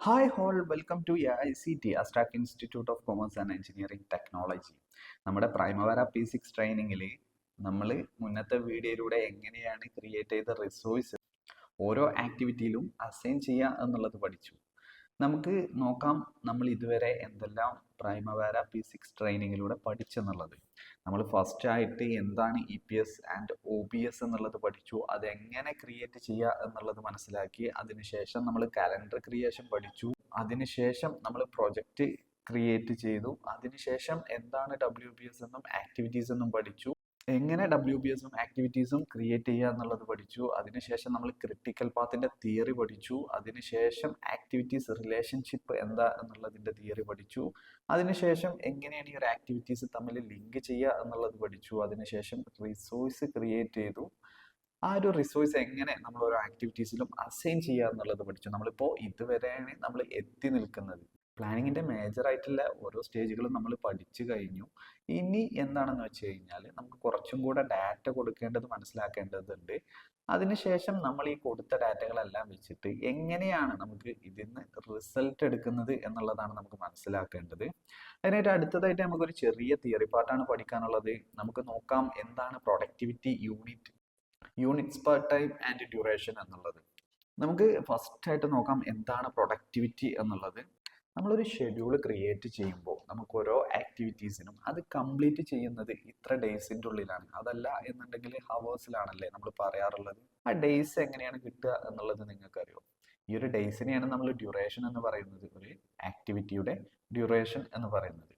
Hi all welcome to AICT അസ്ട്രാക് institute of commerce and engineering technology. നമ്മുടെ പ്രൈമവര P6 ട്രെയിനിങ്ങിൽ നമ്മൾ മുന്നത്തെ വീഡിയോയിലൂടെ എങ്ങനെയാണ് ക്രിയേറ്റ് ചെയ്ത റിസോഴ്സ് ഓരോ ആക്ടിവിറ്റിയിലും അസൈൻ ചെയ്യുക എന്നുള്ളത് പഠിച്ചു. നമുക്ക് നോക്കാം നമ്മൾ ഇതുവരെ എന്തെല്ലാം പ്രൈമവര P6 ട്രെയിനിങ്ങിലൂടെ പഠിച്ചെന്നുള്ളത്. നമ്മൾ ഫസ്റ്റ് ആയിട്ട് എന്താണ് EPS ആൻഡ് OPS എന്നുള്ളത് പഠിച്ചു, അതെങ്ങനെ ക്രിയേറ്റ് ചെയ്യുക എന്നുള്ളത് മനസ്സിലാക്കി. അതിനുശേഷം നമ്മൾ കലണ്ടർ ക്രിയേഷൻ പഠിച്ചു. അതിനുശേഷം നമ്മൾ പ്രൊജക്റ്റ് ക്രിയേറ്റ് ചെയ്തു. അതിനുശേഷം എന്താണ് WPS എന്നും ആക്ടിവിറ്റീസ് എന്നും പഠിച്ചു. എങ്ങനെ WPS-ഉം ആക്ടിവിറ്റീസും ക്രിയേറ്റ് ചെയ്യുക എന്നുള്ളത് പഠിച്ചു. അതിനുശേഷം നമ്മൾ ക്രിട്ടിക്കൽ പാത്തിന്റെ തിയറി പഠിച്ചു. അതിനുശേഷം ആക്ടിവിറ്റീസ് റിലേഷൻഷിപ്പ് എന്താ എന്നുള്ളതിന്റെ തിയറി പഠിച്ചു. അതിനുശേഷം എങ്ങനെയാണ് ഈ ഒരു ആക്ടിവിറ്റീസ് തമ്മിൽ ലിങ്ക് ചെയ്യുക എന്നുള്ളത് പഠിച്ചു. അതിനുശേഷം റിസോഴ്സ് ക്രിയേറ്റ് ചെയ്തു. ആ ഒരു റിസോഴ്സ് എങ്ങനെ നമ്മൾ ഓരോ ആക്ടിവിറ്റീസിലും അസൈൻ ചെയ്യുക എന്നുള്ളത് പഠിച്ചു. നമ്മളിപ്പോൾ ഇതുവരെയാണ് നമ്മൾ എത്തി നിൽക്കുന്നത്. പ്ലാനിങ്ങിന്റെ മേജർ ആയിട്ടുള്ള ഓരോ സ്റ്റേജുകളും നമ്മൾ പഠിച്ചു കഴിഞ്ഞു. ഇനി എന്താണെന്ന് വെച്ച് കഴിഞ്ഞാൽ നമുക്ക് കുറച്ചും കൂടെ ഡാറ്റ കൊടുക്കേണ്ടത് മനസ്സിലാക്കേണ്ടതുണ്ട്. അതിനുശേഷം നമ്മൾ ഈ കൊടുത്ത ഡാറ്റകളെല്ലാം വെച്ചിട്ട് എങ്ങനെയാണ് നമുക്ക് ഇതിന്ന് റിസൾട്ട് എടുക്കുന്നത് എന്നുള്ളതാണ് നമുക്ക് മനസ്സിലാക്കേണ്ടത്. അതിനായിട്ട് അടുത്തതായിട്ട് നമുക്കൊരു ചെറിയ തിയറി പാർട്ടാണ് പഠിക്കാനുള്ളത്. നമുക്ക് നോക്കാം എന്താണ് productivity units per time and duration എന്നുള്ളത്. നമുക്ക് ഫസ്റ്റ് ആയിട്ട് നോക്കാം എന്താണ് പ്രൊഡക്ടിവിറ്റി എന്നുള്ളത്. നമ്മളൊരു ഷെഡ്യൂൾ ക്രിയേറ്റ് ചെയ്യുമ്പോൾ നമുക്ക് ഓരോ ആക്ടിവിറ്റീസിനും അത് കംപ്ലീറ്റ് ചെയ്യുന്നത് ഇത്ര ഡേയ്സിൻ്റെ ഉള്ളിലാണ്, അതല്ല എന്നുണ്ടെങ്കിൽ ഹവേഴ്സിലാണല്ലേ നമ്മൾ പറയാറുള്ളത്. ആ ഡേയ്സ് എങ്ങനെയാണ് കിട്ടുക എന്നുള്ളത് നിങ്ങൾക്കറിയോ? ഈ ഒരു ഡേയ്സിനെയാണ് നമ്മൾ ഡ്യൂറേഷൻ എന്ന് പറയുന്നത്, ഒരു ആക്ടിവിറ്റിയുടെ ഡ്യൂറേഷൻ എന്ന് പറയുന്നത്.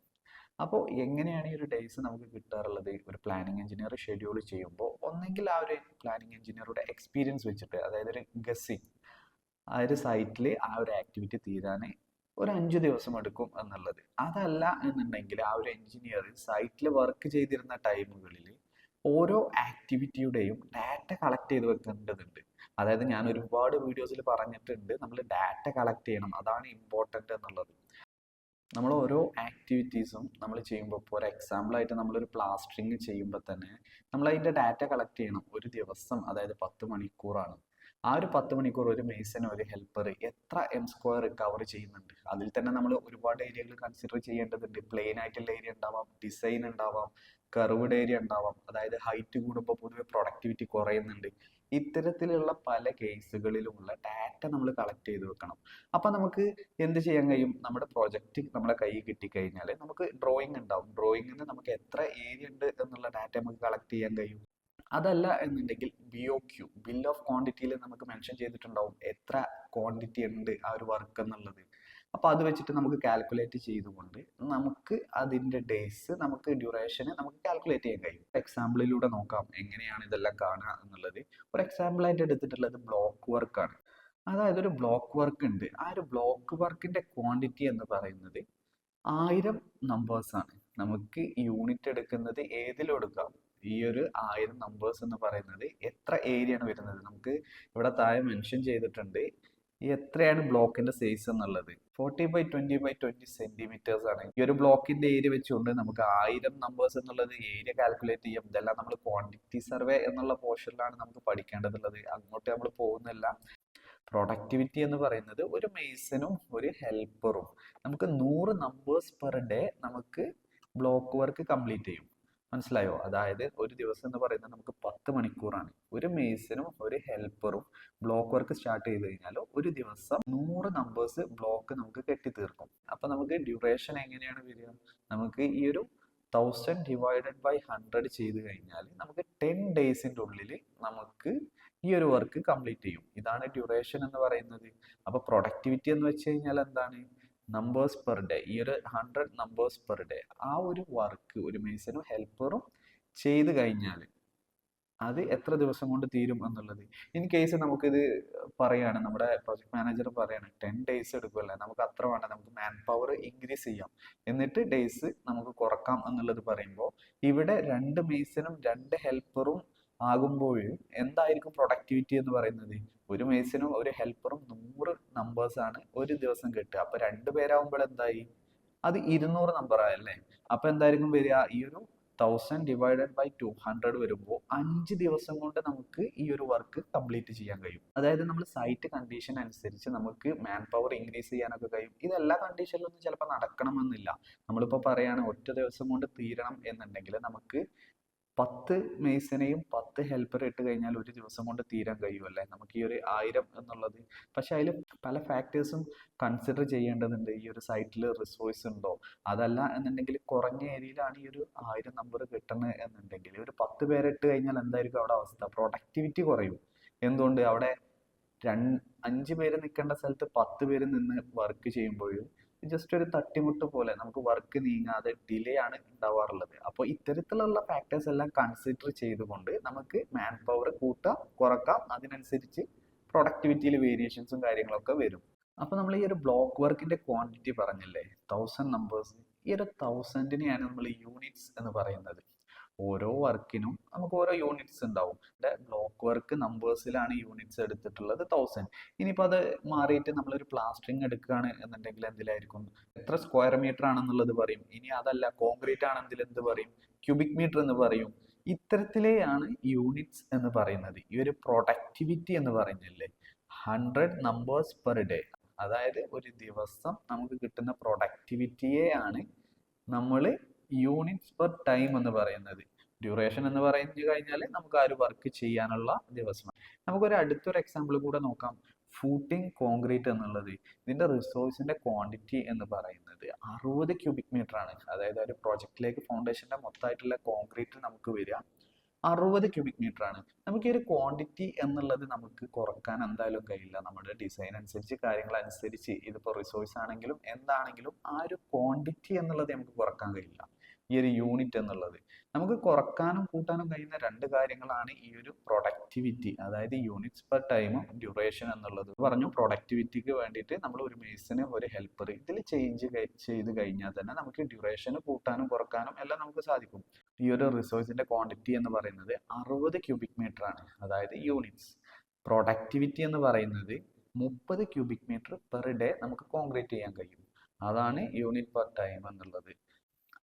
അപ്പോൾ എങ്ങനെയാണ് ഈ ഒരു ഡേയ്സ് നമുക്ക് കിട്ടാറുള്ളത്? ഒരു പ്ലാനിങ് എഞ്ചിനീയർ ഷെഡ്യൂൾ ചെയ്യുമ്പോൾ ഒന്നെങ്കിൽ ആ ഒരു പ്ലാനിങ് എഞ്ചിനീയറുടെ എക്സ്പീരിയൻസ് വെച്ചിട്ട്, അതായത് ഒരു ഗസ്സിങ്, ആ ഒരു സൈറ്റിൽ ആ ഒരു ആക്ടിവിറ്റി തീരാൻ ഒരു 5 ദിവസം എടുക്കും എന്നുള്ളത്. അതല്ല എന്നുണ്ടെങ്കിൽ ആ ഒരു എഞ്ചിനീയർ സൈറ്റിൽ വർക്ക് ചെയ്തിരുന്ന ടൈമുകളിൽ ഓരോ ആക്ടിവിറ്റിയുടെയും ഡാറ്റ കളക്ട് ചെയ്ത് വെക്കേണ്ടതുണ്ട്. അതായത് ഞാൻ ഒരുപാട് വീഡിയോസിൽ പറഞ്ഞിട്ടുണ്ട്, നമ്മൾ ഡാറ്റ കളക്ട് ചെയ്യണം, അതാണ് ഇമ്പോർട്ടൻ്റ് എന്നുള്ളത്. നമ്മൾ ഓരോ ആക്ടിവിറ്റീസും നമ്മൾ ചെയ്യുമ്പോൾ, ഫോർ എക്സാമ്പിൾ ആയിട്ട് നമ്മളൊരു പ്ലാസ്റ്ററിങ് ചെയ്യുമ്പോൾ തന്നെ നമ്മൾ അതിൻ്റെ ഡാറ്റ കളക്ട് ചെയ്യണം. ഒരു ദിവസം, അതായത് 10 മണിക്കൂറാണ്. ആ ഒരു 10 മണിക്കൂർ ഒരു മേസൺ, ഒരു ഹെൽപ്പർ എത്ര M² കവർ ചെയ്യുന്നുണ്ട്? അതിൽ തന്നെ നമ്മൾ ഒരുപാട് ഏരിയകൾ കൺസിഡർ ചെയ്യേണ്ടതുണ്ട്. പ്ലെയിൻ ആയിട്ടുള്ള ഏരിയ ഉണ്ടാവാം, ഡിസൈൻ ഉണ്ടാവാം, കർവ്ഡ് ഏരിയ ഉണ്ടാവാം. അതായത് ഹൈറ്റ് കൂടുമ്പോൾ പൊതുവെ പ്രൊഡക്ടിവിറ്റി കുറയുന്നുണ്ട്. ഇത്തരത്തിലുള്ള പല കേസുകളിലുമുള്ള ഡാറ്റ നമ്മൾ കളക്ട് ചെയ്ത് വെക്കണം. അപ്പം നമുക്ക് എന്ത് ചെയ്യാൻ കഴിയും? നമ്മുടെ പ്രൊജക്റ്റ് നമ്മളെ കയ്യിൽ കിട്ടിക്കഴിഞ്ഞാൽ നമുക്ക് ഡ്രോയിങ് ഉണ്ടാവും. ഡ്രോയിങ്ങിന് നമുക്ക് എത്ര ഏരിയ ഉണ്ട് എന്നുള്ള ഡാറ്റ നമുക്ക് കളക്ട് ചെയ്യാൻ കഴിയും. അതല്ല എന്നുണ്ടെങ്കിൽ BOQ, ബിൽ ഓഫ് ക്വാണ്ടിറ്റിയിൽ നമുക്ക് മെൻഷൻ ചെയ്തിട്ടുണ്ടാവും എത്ര ക്വാണ്ടിറ്റി ഉണ്ട് ആ ഒരു വർക്ക് എന്നുള്ളത്. അപ്പോൾ അത് വെച്ചിട്ട് നമുക്ക് കാൽക്കുലേറ്റ് ചെയ്തുകൊണ്ട് നമുക്ക് അതിൻ്റെ ഡേയ്സ്, നമുക്ക് ഡ്യൂറേഷന് നമുക്ക് കാൽക്കുലേറ്റ് ചെയ്യാൻ കഴിയും. എക്സാമ്പിളിലൂടെ നോക്കാം എങ്ങനെയാണ് ഇതെല്ലാം കാണുക എന്നുള്ളത്. ഒരു എക്സാമ്പിൾ ആയിട്ട് എടുത്തിട്ടുള്ളത് ബ്ലോക്ക് വർക്കാണ്. അതായത് ഒരു ബ്ലോക്ക് വർക്ക് ഉണ്ട്. ആ ഒരു ബ്ലോക്ക് വർക്കിന്റെ ക്വാണ്ടിറ്റി എന്ന് പറയുന്നത് 1000 നമ്പേഴ്സ് ആണ്. നമുക്ക് യൂണിറ്റ് എടുക്കുന്നത് ഏതിലും എടുക്കാം. ഈ ഒരു 1000 നമ്പേഴ്സ് എന്ന് പറയുന്നത് എത്ര ഏരിയ ആണ് വരുന്നത്? നമുക്ക് ഇവിടെ താഴെ മെൻഷൻ ചെയ്തിട്ടുണ്ട് എത്രയാണ് ബ്ലോക്കിന്റെ സൈസ് എന്നുള്ളത്. 40x20x20 സെന്റിമീറ്റേഴ്സ് ആണ്. ഈ ഒരു ബ്ലോക്കിന്റെ ഏരിയ വെച്ചുകൊണ്ട് നമുക്ക് 1000 നമ്പേഴ്സ് എന്നുള്ളത് ഏരിയ കാൽക്കുലേറ്റ് ചെയ്യാം. ഇതെല്ലാം നമ്മൾ ക്വാണ്ടിറ്റി സർവേ എന്നുള്ള പോർഷനിലാണ് നമുക്ക് പഠിക്കേണ്ടതുള്ളത്. അങ്ങോട്ട് നമ്മൾ പോകുന്നില്ല. പ്രൊഡക്ടിവിറ്റി എന്ന് പറയുന്നത് ഒരു മെയ്സനും ഒരു ഹെൽപ്പറും നമുക്ക് 100 നമ്പേഴ്സ് പെർ ഡേ നമുക്ക് ബ്ലോക്ക് വർക്ക് കംപ്ലീറ്റ് ചെയ്യും. മനസ്സിലായോ? അതായത് ഒരു ദിവസം എന്ന് പറയുന്നത് നമുക്ക് 10 മണിക്കൂറാണ്. ഒരു മെയ്സനും ഒരു ഹെൽപ്പറും ബ്ലോക്ക് വർക്ക് സ്റ്റാർട്ട് ചെയ്ത് കഴിഞ്ഞാൽ ഒരു ദിവസം 100 നമ്പേഴ്സ് ബ്ലോക്ക് നമുക്ക് കെട്ടിത്തീർക്കും. അപ്പൊ നമുക്ക് ഡ്യൂറേഷൻ എങ്ങനെയാണ് വരിക? നമുക്ക് ഈ ഒരു 1000 ഡിവൈഡഡ് ബൈ 100 ചെയ്ത് കഴിഞ്ഞാൽ നമുക്ക് 10 ഡേയ്സിൻ്റെ ഉള്ളിൽ നമുക്ക് ഈ ഒരു വർക്ക് കംപ്ലീറ്റ് ചെയ്യും. ഇതാണ് ഡ്യൂറേഷൻ എന്ന് പറയുന്നത്. അപ്പോൾ പ്രൊഡക്ടിവിറ്റി എന്ന് വെച്ച് കഴിഞ്ഞാൽ എന്താണ്? Numbers per day. ഈ ഒരു 100 നമ്പേഴ്സ് പെർ ഡേ ആ ഒരു വർക്ക് ഒരു മേസനും ഹെൽപ്പറും ചെയ്ത് കഴിഞ്ഞാൽ അത് എത്ര ദിവസം കൊണ്ട് തീരും എന്നുള്ളത്. ഇൻ കേസ് നമുക്കിത് പറയാണ്, നമ്മുടെ പ്രൊജക്ട് മാനേജർ പറയാണ് 10 ഡേയ്സ് എടുക്കുമല്ലേ, നമുക്ക് അത്ര വേണ്ട, നമുക്ക് മാൻ പവർ ഇൻക്രീസ് ചെയ്യാം, എന്നിട്ട് ഡേയ്സ് നമുക്ക് കുറക്കാം എന്നുള്ളത് പറയുമ്പോൾ ഇവിടെ 2 മേസനും 2 ഹെൽപ്പറും ആകുമ്പോൾ എന്തായിരിക്കും പ്രൊഡക്ടിവിറ്റി എന്ന് പറയുന്നത്? ഒരു മേസനും ഒരു ഹെൽപ്പറും 100 നമ്പേഴ്സ് ആണ് ഒരു ദിവസം കിട്ടുക. അപ്പൊ 2 പേരാകുമ്പോൾ എന്തായി? അത് 200 നമ്പർ ആയല്ലേ. അപ്പൊ എന്തായിരിക്കും വരിക? ഈ ഒരു 1000 ഡിവൈഡഡ് ബൈ 200 വരുമ്പോൾ 5 ദിവസം കൊണ്ട് നമുക്ക് ഈ ഒരു വർക്ക് കംപ്ലീറ്റ് ചെയ്യാൻ കഴിയും. അതായത് നമ്മൾ സൈറ്റ് കണ്ടീഷൻ അനുസരിച്ച് നമുക്ക് മാൻ പവർ ഇൻക്രീസ് ചെയ്യാനൊക്കെ കഴിയും. ഇത് എല്ലാ കണ്ടീഷനിലൊന്നും ചിലപ്പോൾ നടക്കണമെന്നില്ല. നമ്മളിപ്പോൾ പറയുകയാണ് ഒറ്റ ദിവസം കൊണ്ട് തീരണം എന്നുണ്ടെങ്കിൽ നമുക്ക് 10 മെയ്സനെയും 10 ഹെൽപ്പറെ ഇട്ട് കഴിഞ്ഞാൽ ഒരു ദിവസം കൊണ്ട് തീരാൻ കഴിയുമല്ലേ നമുക്ക് ഈ ഒരു 1000 എന്നുള്ളത്. പക്ഷെ അതിൽ പല ഫാക്ടേഴ്സും കൺസിഡർ ചെയ്യേണ്ടതുണ്ട്. ഈ ഒരു സൈറ്റിൽ റിസോഴ്സ് ഉണ്ടോ, അതല്ല എന്നുണ്ടെങ്കിൽ കുറഞ്ഞ ഏരിയയിലാണ് ഈ ഒരു 1000 നമ്പർ കിട്ടുന്നത് എന്നുണ്ടെങ്കിൽ ഒരു 10 പേരെ ഇട്ട് കഴിഞ്ഞാൽ എന്തായിരിക്കും അവിടെ അവസ്ഥ? പ്രൊഡക്ടിവിറ്റി കുറയും. എന്തുകൊണ്ട്? അവിടെ 5 പേര് നിൽക്കേണ്ട സ്ഥലത്ത് 10 പേര് നിന്ന് വർക്ക് ചെയ്യുമ്പോഴും ജസ്റ്റ് ഒരു തട്ടിമുട്ട് പോലെ നമുക്ക് വർക്ക് നീങ്ങാതെ ഡിലേ ആണ് ഉണ്ടാവാറുള്ളത്. അപ്പോൾ ഇത്തരത്തിലുള്ള ഫാക്ടേഴ്സ് എല്ലാം കൺസിഡർ ചെയ്തുകൊണ്ട് നമുക്ക് മാൻ പവർ കൂട്ടാം കുറക്കാം, അതിനനുസരിച്ച് പ്രൊഡക്ടിവിറ്റിയിൽ വേരിയേഷൻസും കാര്യങ്ങളൊക്കെ വരും. അപ്പോൾ നമ്മൾ ഈ ഒരു ബ്ലോക്ക് വർക്കിന്റെ ക്വാണ്ടിറ്റി പറഞ്ഞില്ലേ, 1000 നമ്പേഴ്സ്. ഈ ഒരു 1000-നെയാണ് നമ്മൾ യൂണിറ്റ്സ് എന്ന് പറയുന്നത്. ഓരോ വർക്കിനും നമുക്ക് ഓരോ യൂണിറ്റ്സ് ഉണ്ടാവും. ബ്ലോക്ക് വർക്ക് നമ്പേഴ്സിലാണ് യൂണിറ്റ്സ് എടുത്തിട്ടുള്ളത് 1000. ഇനിയിപ്പോൾ അത് മാറിയിട്ട് നമ്മളൊരു പ്ലാസ്റ്ററിങ് എടുക്കുകയാണ് എന്നുണ്ടെങ്കിൽ എന്തിലായിരിക്കും? എത്ര സ്ക്വയർ മീറ്റർ ആണെന്നുള്ളത് പറയും. ഇനി അതല്ല കോൺക്രീറ്റ് ആണെങ്കിൽ എന്ത് പറയും? ക്യൂബിക് മീറ്റർ എന്ന് പറയും. ഇത്തരത്തിലെയാണ് യൂണിറ്റ്സ് എന്ന് പറയുന്നത്. ഈ ഒരു പ്രൊഡക്ടിവിറ്റി എന്ന് പറയുന്നില്ലേ, 100 നമ്പേഴ്സ് പെർ ഡേ, അതായത് ഒരു ദിവസം നമുക്ക് കിട്ടുന്ന പ്രൊഡക്ടിവിറ്റിയെയാണ് നമ്മൾ യൂണിറ്റ്സ് പെർ ടൈം എന്ന് പറയുന്നത്. ഡ്യൂറേഷൻ എന്ന് പറഞ്ഞു കഴിഞ്ഞാൽ നമുക്ക് ആ ഒരു വർക്ക് ചെയ്യാനുള്ള ദിവസമാണ്. നമുക്കൊരു അടുത്തൊരു എക്സാമ്പിൾ കൂടെ നോക്കാം. ഫൂട്ടിംഗ് കോൺക്രീറ്റ് എന്നുള്ളത്, ഇതിന്റെ റിസോഴ്സിന്റെ ക്വാണ്ടിറ്റി എന്ന് പറയുന്നത് 60 ക്യൂബിക് മീറ്റർ ആണ്. അതായത് ഒരു പ്രോജക്റ്റിലേക്ക് ഫൗണ്ടേഷന്റെ മൊത്തമായിട്ടുള്ള കോൺക്രീറ്റ് നമുക്ക് വരിക 60 ക്യൂബിക് മീറ്റർ ആണ്. നമുക്ക് ഈ ഒരു ക്വാണ്ടിറ്റി എന്നുള്ളത് നമുക്ക് കുറക്കാൻ എന്തായാലും കഴിയില്ല. നമ്മുടെ ഡിസൈൻ അനുസരിച്ച് കാര്യങ്ങൾ അനുസരിച്ച് ഇതിപ്പോൾ റിസോഴ്സ് ആണെങ്കിലും എന്താണെങ്കിലും ആ ഒരു ക്വാണ്ടിറ്റി എന്നുള്ളത് നമുക്ക് കുറക്കാൻ കഴിയില്ല. ഈ ഒരു യൂണിറ്റ് എന്നുള്ളത് നമുക്ക് കുറക്കാനും കൂട്ടാനും കഴിയുന്ന രണ്ട് കാര്യങ്ങളാണ് ഈ ഒരു പ്രൊഡക്ടിവിറ്റി, അതായത് യൂണിറ്റ്സ് പെർ ടൈമും ഡ്യൂറേഷൻ എന്നുള്ളത് പറഞ്ഞു. പ്രൊഡക്ടിവിറ്റിക്ക് വേണ്ടിയിട്ട് നമ്മൾ ഒരു മേസന് ഒരു ഹെൽപ്പർ ഇതിൽ ചേഞ്ച് ചെയ്ത് കഴിഞ്ഞാൽ തന്നെ നമുക്ക് ഡ്യൂറേഷൻ കൂട്ടാനും കുറക്കാനും എല്ലാം നമുക്ക് സാധിക്കും. ഈ ഒരു റിസോഴ്സിന്റെ ക്വാണ്ടിറ്റി എന്ന് പറയുന്നത് 60 ക്യൂബിക് മീറ്റർ ആണ്, അതായത് യൂണിറ്റ്സ്. പ്രൊഡക്ടിവിറ്റി എന്ന് പറയുന്നത് 30 ക്യൂബിക് മീറ്റർ പെർ ഡേ നമുക്ക് കോൺക്രീറ്റ് ചെയ്യാൻ കഴിയും. അതാണ് യൂണിറ്റ് പെർ ടൈം എന്നുള്ളത്.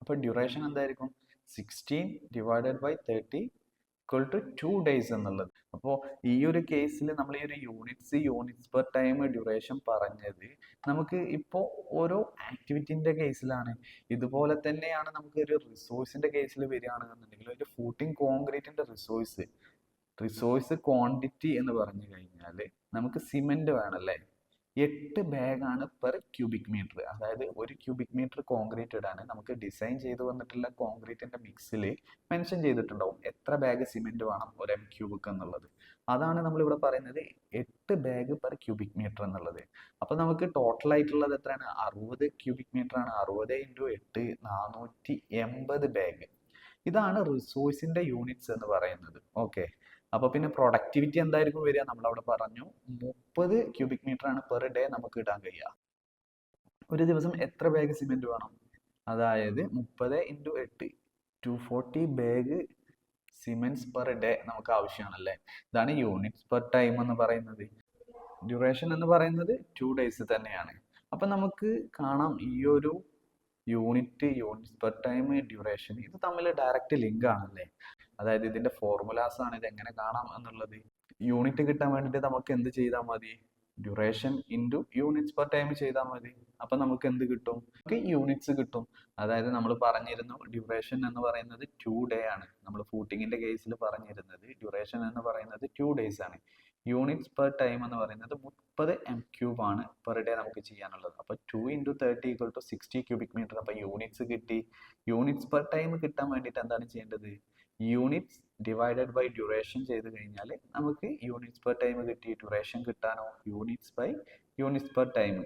അപ്പോൾ ഡ്യൂറേഷൻ എന്തായിരിക്കും? 16 divided by 30 equal to 2 days എന്നുള്ളത്. അപ്പോൾ ഈ ഒരു കേസിൽ നമ്മൾ ഈ ഒരു യൂണിറ്റ്സ് പെർ ടൈം ഡ്യൂറേഷൻ പറഞ്ഞത് നമുക്ക് ഇപ്പോൾ ഓരോ ആക്ടിവിറ്റിൻ്റെ കേസിലാണ്. ഇതുപോലെ തന്നെയാണ് നമുക്ക് ഒരു റിസോഴ്സിൻ്റെ കേസിൽ വരികയാണെന്നുണ്ടെങ്കിൽ ഒരു ഫൂട്ടിംഗ് കോൺക്രീറ്റിൻ്റെ റിസോഴ്സ് ക്വാണ്ടിറ്റി എന്ന് പറഞ്ഞു കഴിഞ്ഞാൽ നമുക്ക് സിമെൻറ്റ് വേണമല്ലേ, 8 ബാഗാണ് പെർ ക്യൂബിക് മീറ്റർ. അതായത് ഒരു ക്യൂബിക് മീറ്റർ കോൺക്രീറ്റ് ഇടാൻ നമുക്ക് ഡിസൈൻ ചെയ്ത് വന്നിട്ടുള്ള കോൺക്രീറ്റിന്റെ മിക്സിൽ മെൻഷൻ ചെയ്തിട്ടുണ്ടാവും എത്ര ബാഗ് സിമെന്റ് വേണം ഒരു എം ക്യൂബിക് എന്നുള്ളത്. അതാണ് നമ്മളിവിടെ പറയുന്നത് 8 ബാഗ് പെർ ക്യൂബിക് മീറ്റർ എന്നുള്ളത്. അപ്പോൾ നമുക്ക് ടോട്ടൽ ആയിട്ടുള്ളത് എത്രയാണ്? 60 ക്യൂബിക് മീറ്റർ ആണ്. 60 × 8 480 ബാഗ്. ഇതാണ് റിസോഴ്സിന്റെ യൂണിറ്റ്സ് എന്ന് പറയുന്നത്. ഓക്കെ, അപ്പോൾ പിന്നെ പ്രൊഡക്ടിവിറ്റി എന്തായിരിക്കും വരിക? നമ്മളവിടെ പറഞ്ഞു 30 ക്യൂബിക് മീറ്റർ ആണ് പെർ ഡേ നമുക്ക് ഇടാൻ കഴിയുക. ഒരു ദിവസം എത്ര ബാഗ് സിമെന്റ് വേണം? അതായത് 30 × 8 240 ബാഗ് സിമെന്റ്സ് പെർ ഡേ നമുക്ക് ആവശ്യമാണല്ലേ. ഇതാണ് യൂണിറ്റ്സ് പെർ ടൈം എന്ന് പറയുന്നത്. ഡ്യൂറേഷൻ എന്ന് പറയുന്നത് 2 ഡേയ്സ് തന്നെയാണ്. അപ്പം നമുക്ക് കാണാം ഈ ഒരു യൂണിറ്റ്സ് പെർ ടൈം ഡ്യൂറേഷൻ ഇത് തമ്മിൽ ഡയറക്റ്റ് ലിങ്ക് ആണല്ലേ. അതായത് ഇതിന്റെ ഫോർമുലാസ് ആണ് ഇത് എങ്ങനെ കാണാം എന്നുള്ളത്. യൂണിറ്റ് കിട്ടാൻ വേണ്ടിയിട്ട് നമുക്ക് എന്ത് ചെയ്താൽ മതി? Duration into units per time ചെയ്താൽ മതി. അപ്പം നമുക്ക് എന്ത് കിട്ടും? നമുക്ക് യൂണിറ്റ്സ് കിട്ടും. അതായത് നമ്മൾ പറഞ്ഞിരുന്നു ഡ്യൂറേഷൻ എന്ന് പറയുന്നത് 2 ഡേ ആണ്. നമ്മൾ ഫൂട്ടിങ്ങിന്റെ കേസിൽ പറഞ്ഞിരുന്നത് ഡ്യൂറേഷൻ എന്ന് പറയുന്നത് 2 ഡേയ്സ് ആണ്. യൂണിറ്റ്സ് പെർ ടൈം എന്ന് പറയുന്നത് 30 m³ ആണ് പെർ ഡേ നമുക്ക് ചെയ്യാനുള്ളത്. അപ്പോൾ 2 × 30 = 60 ക്യൂബിക് മീറ്റർ. അപ്പോൾ യൂണിറ്റ്സ് കിട്ടി. യൂണിറ്റ്സ് പെർ ടൈം കിട്ടാൻ വേണ്ടിയിട്ട് എന്താണ് ചെയ്യേണ്ടത്? യൂണിറ്റ്സ് ഡിവൈഡഡ് ബൈ ഡ്യൂറേഷൻ ചെയ്ത് കഴിഞ്ഞാൽ നമുക്ക് യൂണിറ്റ്സ് പെർ ടൈം കിട്ടി. ഡ്യൂറേഷൻ കിട്ടാനോ units by units per time.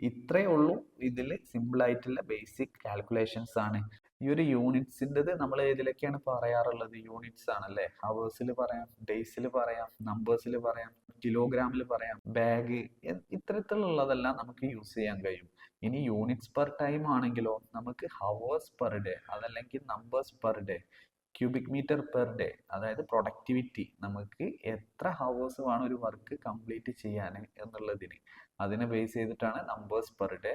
ഇത്രയേ ഉള്ളൂ. ഇതിൽ സിമ്പിൾ ആയിട്ടുള്ള ബേസിക് കാൽക്കുലേഷൻസ് ആണ്. ഈ ഒരു യൂണിറ്റ്സിൻ്റെത് നമ്മൾ ഏതിലൊക്കെയാണ് പറയാറുള്ളത്? യൂണിറ്റ്സ് ആണല്ലേ. ഹവേഴ്സിൽ പറയാം, ഡേയ്സിൽ പറയാം, നമ്പേഴ്സിൽ പറയാം, കിലോഗ്രാമിൽ പറയാം, ബാഗ്, ഇത്തരത്തിലുള്ളതെല്ലാം നമുക്ക് യൂസ് ചെയ്യാൻ കഴിയും. ഇനി യൂണിറ്റ്സ് പെർ ടൈം ആണെങ്കിലോ നമുക്ക് ഹവേഴ്സ് പെർ ഡേ അതല്ലെങ്കിൽ numbers per day, cubic metre per day, അതായത് പ്രൊഡക്ടിവിറ്റി നമുക്ക് എത്ര ഹവേഴ്സ് വേണം ഒരു വർക്ക് കംപ്ലീറ്റ് ചെയ്യാൻ എന്നുള്ളതിന് അതിനെ ബേസ് ചെയ്തിട്ടാണ് numbers per day.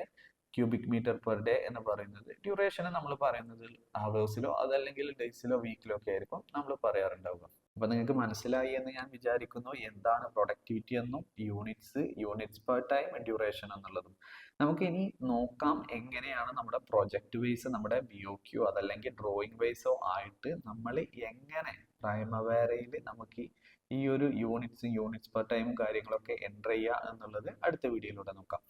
Cubic metre per day എന്ന് പറയുന്നത്. ഡ്യൂറേഷൻ നമ്മൾ പറയുന്നത് ഹവേഴ്സിലോ അതല്ലെങ്കിൽ ഡേയ്സിലോ വീക്കിലോ ഒക്കെ ആയിരിക്കും നമ്മൾ പറയാറുണ്ടാവുക. അപ്പൊ നിങ്ങൾക്ക് മനസ്സിലായി എന്ന് ഞാൻ വിചാരിക്കുന്നു എന്താണ് പ്രൊഡക്ടിവിറ്റി എന്നും യൂണിറ്റ്സ് പെർ ടൈം, ഡ്യൂറേഷൻ എന്നുള്ളതും. നമുക്ക് ഇനി നോക്കാം എങ്ങനെയാണ് നമ്മുടെ പ്രൊജക്ട് വൈസ്, നമ്മുടെ BOQ അതല്ലെങ്കിൽ ഡ്രോയിങ് വൈസോ ആയിട്ട് നമ്മൾ എങ്ങനെ പ്രൈമവേരയിൽ നമുക്ക് ഈ ഒരു യൂണിറ്റ്സ് പെർ ടൈമും കാര്യങ്ങളൊക്കെ എൻ്റർ ചെയ്യുക എന്നുള്ളത് അടുത്ത വീഡിയോയിലൂടെ നോക്കാം.